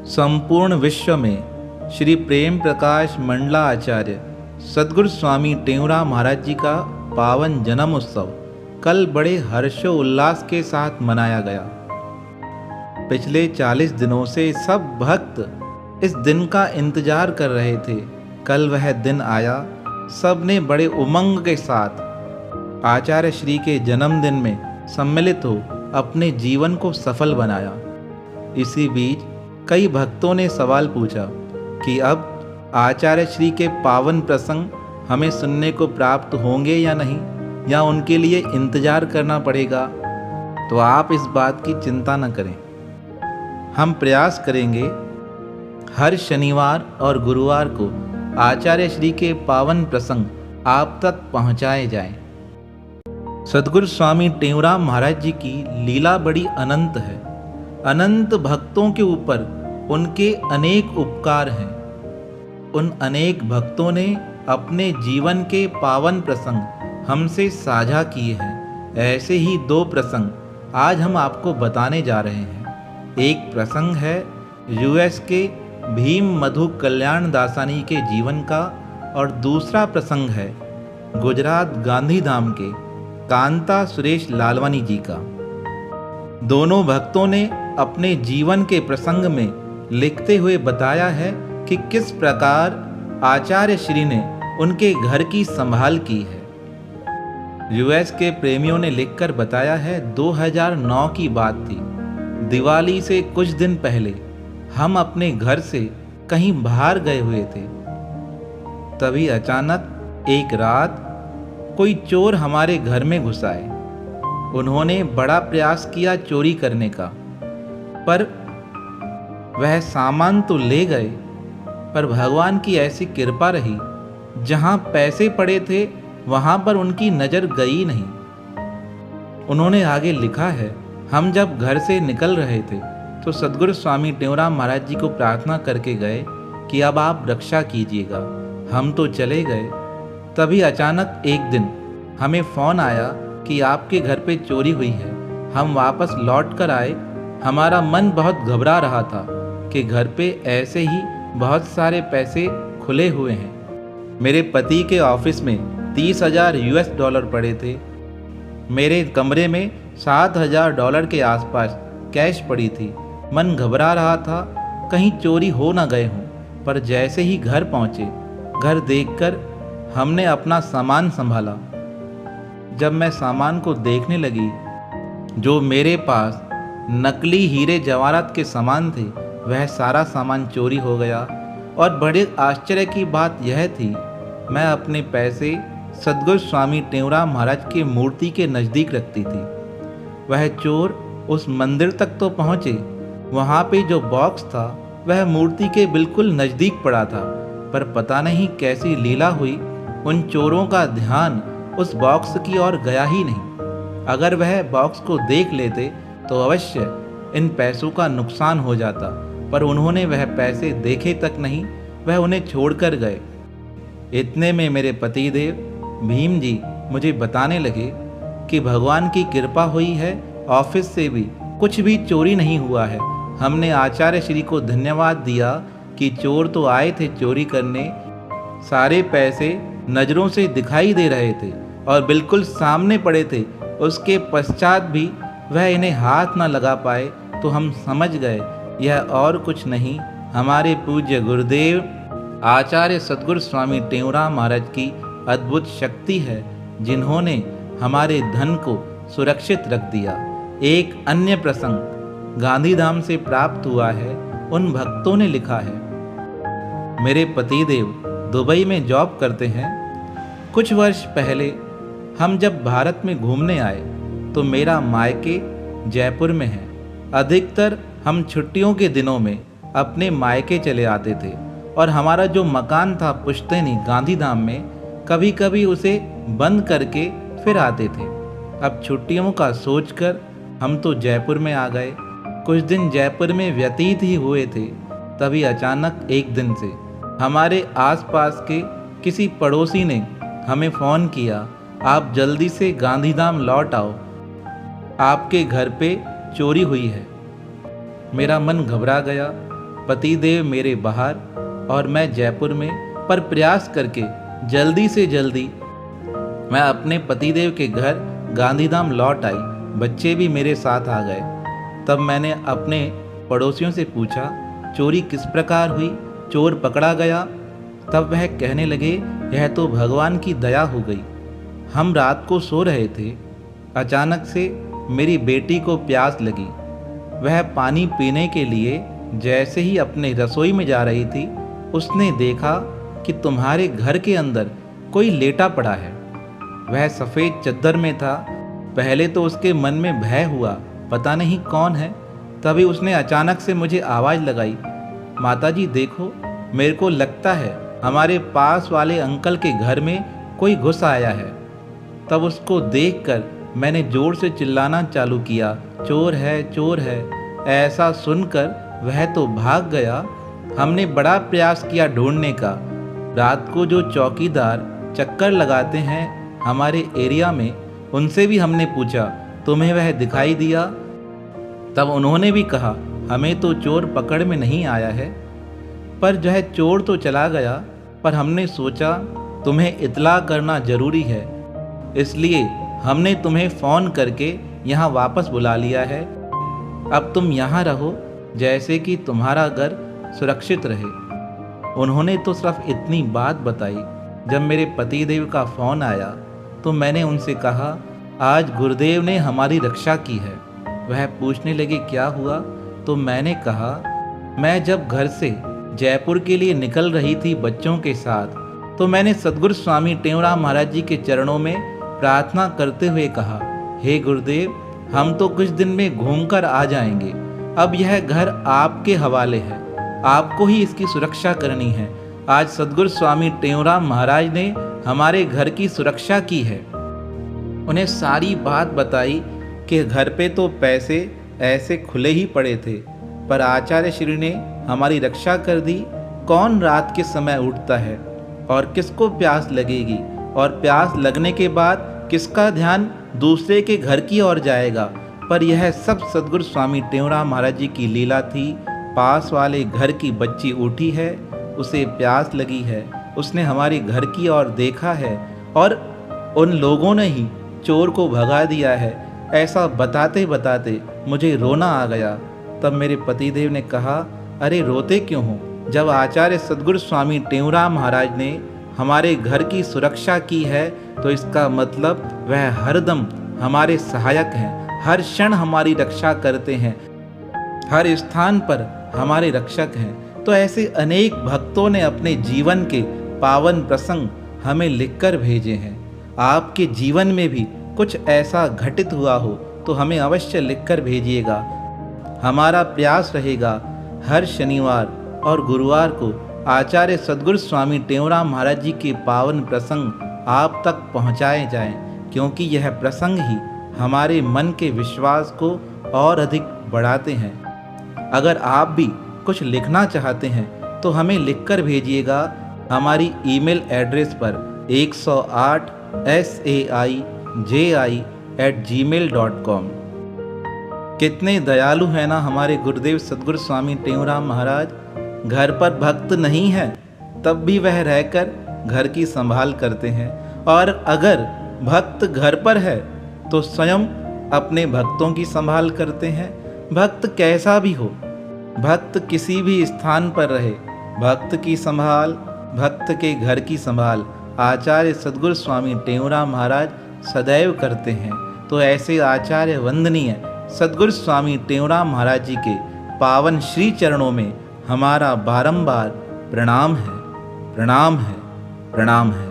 संपूर्ण विश्व में श्री प्रेम प्रकाश मंडला आचार्य सद्गुरु स्वामी टेऊराम महाराज जी का पावन जन्म उत्सव कल बड़े हर्षोल्लास के साथ मनाया गया। पिछले 40 दिनों से सब भक्त इस दिन का इंतजार कर रहे थे। कल वह दिन आया। सब ने बड़े उमंग के साथ आचार्य श्री के जन्मदिन में सम्मिलित हो अपने जीवन को सफल बनाया। इसी बीच कई भक्तों ने सवाल पूछा कि अब आचार्य श्री के पावन प्रसंग हमें सुनने को प्राप्त होंगे या नहीं, या उनके लिए इंतजार करना पड़ेगा। तो आप इस बात की चिंता न करें, हम प्रयास करेंगे हर शनिवार और गुरुवार को आचार्य श्री के पावन प्रसंग आप तक पहुंचाए जाएं। सद्गुरु स्वामी टेऊराम महाराज जी की लीला बड़ी अनंत है। अनंत भक्तों के ऊपर उनके अनेक उपकार हैं। उन अनेक भक्तों ने अपने जीवन के पावन प्रसंग हमसे साझा किए हैं। ऐसे ही 2 प्रसंग आज हम आपको बताने जा रहे हैं। एक प्रसंग है यूएस के भीम मधु कल्याण दासानी के जीवन का, और दूसरा प्रसंग है गुजरात गांधीधाम के कांता सुरेश लालवानी जी का। दोनों भक्तों ने अपने जीवन के प्रसंग में लिखते हुए बताया है कि किस प्रकार आचार्य श्री ने उनके घर की संभाल की है। यूएस के प्रेमियों ने लिखकर बताया है 2009 की बात थी। दिवाली से कुछ दिन पहले हम अपने घर से कहीं बाहर गए हुए थे। तभी अचानक एक रात कोई चोर हमारे घर में घुस आए। उन्होंने बड़ा प्रयास किया चोरी करने का, पर वह सामान तो ले गए, पर भगवान की ऐसी कृपा रही, जहां पैसे पड़े थे वहां पर उनकी नज़र गई नहीं। उन्होंने आगे लिखा है, हम जब घर से निकल रहे थे तो सद्गुरु स्वामी टेऊराम महाराज जी को प्रार्थना करके गए कि अब आप रक्षा कीजिएगा। हम तो चले गए। तभी अचानक एक दिन हमें फ़ोन आया कि आपके घर पे चोरी हुई है। हम वापस लौट कर आए। हमारा मन बहुत घबरा रहा था कि घर पे ऐसे ही बहुत सारे पैसे खुले हुए हैं। मेरे पति के ऑफिस में $30,000 पड़े थे। मेरे कमरे में $7,000 के आसपास कैश पड़ी थी। मन घबरा रहा था कहीं चोरी हो ना गए हों। पर जैसे ही घर पहुंचे, घर देखकर हमने अपना सामान संभाला। जब मैं सामान को देखने लगी, जो मेरे पास नकली हीरे जवाहरात के सामान थे, वह सारा सामान चोरी हो गया। और बड़े आश्चर्य की बात यह थी, मैं अपने पैसे सद्गुरु स्वामी टेऊराम महाराज की मूर्ति के नज़दीक रखती थी। वह चोर उस मंदिर तक तो पहुँचे। वहाँ पे जो बॉक्स था वह मूर्ति के बिल्कुल नज़दीक पड़ा था, पर पता नहीं कैसी लीला हुई, उन चोरों का ध्यान उस बॉक्स की ओर गया ही नहीं। अगर वह बॉक्स को देख लेते तो अवश्य इन पैसों का नुकसान हो जाता, पर उन्होंने वह पैसे देखे तक नहीं, वह उन्हें छोड़कर गए। इतने में मेरे पतिदेव भीम जी मुझे बताने लगे कि भगवान की कृपा हुई है, ऑफिस से भी कुछ भी चोरी नहीं हुआ है। हमने आचार्य श्री को धन्यवाद दिया कि चोर तो आए थे चोरी करने, सारे पैसे नज़रों से दिखाई दे रहे थे और बिल्कुल सामने पड़े थे। उसके पश्चात भी वह इन्हें हाथ न लगा पाए, तो हम समझ गए यह और कुछ नहीं, हमारे पूज्य गुरुदेव आचार्य सद्गुरु स्वामी टेऊराम महाराज की अद्भुत शक्ति है, जिन्होंने हमारे धन को सुरक्षित रख दिया। एक अन्य प्रसंग गांधीधाम से प्राप्त हुआ है। उन भक्तों ने लिखा है, मेरे पतिदेव दुबई में जॉब करते हैं। कुछ वर्ष पहले हम जब भारत में घूमने आए तो मेरा मायके जयपुर में है। अधिकतर हम छुट्टियों के दिनों में अपने मायके चले आते थे, और हमारा जो मकान था पुश्तैनी गांधीधाम में, कभी कभी उसे बंद करके फिर आते थे। अब छुट्टियों का सोचकर हम तो जयपुर में आ गए। कुछ दिन जयपुर में व्यतीत ही हुए थे। तभी अचानक एक दिन से हमारे आसपास के किसी पड़ोसी ने हमें फ़ोन किया, आप जल्दी से गांधीधाम लौट आओ, आपके घर पे चोरी हुई है। मेरा मन घबरा गया। पतिदेव मेरे बाहर और मैं जयपुर में, पर प्रयास करके जल्दी से जल्दी मैं अपने पतिदेव के घर गांधीधाम लौट आई। बच्चे भी मेरे साथ आ गए। तब मैंने अपने पड़ोसियों से पूछा, चोरी किस प्रकार हुई, चोर पकड़ा गया? तब वह कहने लगे, यह तो भगवान की दया हो गई। हम रात को सो रहे थे, अचानक से मेरी बेटी को प्यास लगी। वह पानी पीने के लिए जैसे ही अपने रसोई में जा रही थी, उसने देखा कि तुम्हारे घर के अंदर कोई लेटा पड़ा है। वह सफ़ेद चद्दर में था। पहले तो उसके मन में भय हुआ, पता नहीं कौन है। तभी उसने अचानक से मुझे आवाज़ लगाई, माताजी देखो, मेरे को लगता है हमारे पास वाले अंकल के घर में कोई घुस आया है। तब उसको देखकर मैंने ज़ोर से चिल्लाना चालू किया, चोर है, चोर है। ऐसा सुनकर वह तो भाग गया। हमने बड़ा प्रयास किया ढूंढने का। रात को जो चौकीदार चक्कर लगाते हैं हमारे एरिया में, उनसे भी हमने पूछा, तुम्हें वह दिखाई दिया? तब उन्होंने भी कहा, हमें तो चोर पकड़ में नहीं आया है, पर जो है चोर तो चला गया। पर हमने सोचा तुम्हें इत्तला करना ज़रूरी है, इसलिए हमने तुम्हें फ़ोन करके यहाँ वापस बुला लिया है। अब तुम यहाँ रहो, जैसे कि तुम्हारा घर सुरक्षित रहे। उन्होंने तो सिर्फ इतनी बात बताई। जब मेरे पतिदेव का फ़ोन आया तो मैंने उनसे कहा, आज गुरुदेव ने हमारी रक्षा की है। वह पूछने लगे, क्या हुआ? तो मैंने कहा, मैं जब घर से जयपुर के लिए निकल रही थी बच्चों के साथ, तो मैंने सद्गुरु स्वामी टेऊराम महाराज जी के चरणों में प्रार्थना करते हुए कहा, हे गुरुदेव, हम तो कुछ दिन में घूमकर आ जाएंगे। अब यह घर आपके हवाले है, आपको ही इसकी सुरक्षा करनी है। आज सद्गुरु स्वामी टेऊराम महाराज ने हमारे घर की सुरक्षा की है। उन्हें सारी बात बताई कि घर पे तो पैसे ऐसे खुले ही पड़े थे, पर आचार्य श्री ने हमारी रक्षा कर दी। कौन रात के समय उठता है और किसको प्यास लगेगी, और प्यास लगने के बाद किसका ध्यान दूसरे के घर की ओर जाएगा। पर यह सब सद्गुरु स्वामी टेऊराम महाराज जी की लीला थी। पास वाले घर की बच्ची उठी है, उसे प्यास लगी है, उसने हमारे घर की ओर देखा है और उन लोगों ने ही चोर को भगा दिया है। ऐसा बताते बताते मुझे रोना आ गया। तब मेरे पतिदेव ने कहा, अरे रोते क्यों हो? जब आचार्य सद्गुरु स्वामी टेऊराम महाराज ने हमारे घर की सुरक्षा की है, तो इसका मतलब वह हरदम हमारे सहायक हैं, हर क्षण हमारी रक्षा करते हैं, हर स्थान पर हमारे रक्षक हैं। तो ऐसे अनेक भक्तों ने अपने जीवन के पावन प्रसंग हमें लिखकर भेजे हैं। आपके जीवन में भी कुछ ऐसा घटित हुआ हो तो हमें अवश्य लिखकर भेजिएगा। हमारा प्रयास रहेगा हर शनिवार और गुरुवार को आचार्य सद्गुरु स्वामी टेऊराम महाराज जी के पावन प्रसंग आप तक पहुँचाए जाएं, क्योंकि यह प्रसंग ही हमारे मन के विश्वास को और अधिक बढ़ाते हैं। अगर आप भी कुछ लिखना चाहते हैं तो हमें लिखकर भेजिएगा हमारी ईमेल एड्रेस पर 108 saiji@gmail.com। कितने दयालु हैं ना हमारे गुरुदेव सद्गुरु स्वामी टेऊराम महाराज। घर पर भक्त नहीं है तब भी वह रहकर घर की संभाल करते हैं, और अगर भक्त घर पर है तो स्वयं अपने भक्तों की संभाल करते हैं। भक्त कैसा भी हो, भक्त किसी भी स्थान पर रहे, भक्त की संभाल, भक्त के घर की संभाल आचार्य सद्गुरु स्वामी टेऊराम महाराज सदैव करते हैं। तो ऐसे आचार्य वंदनीय सद्गुरु स्वामी टेऊराम महाराज जी के पावन श्री चरणों में हमारा बारंबार प्रणाम है, प्रणाम है, प्रणाम है।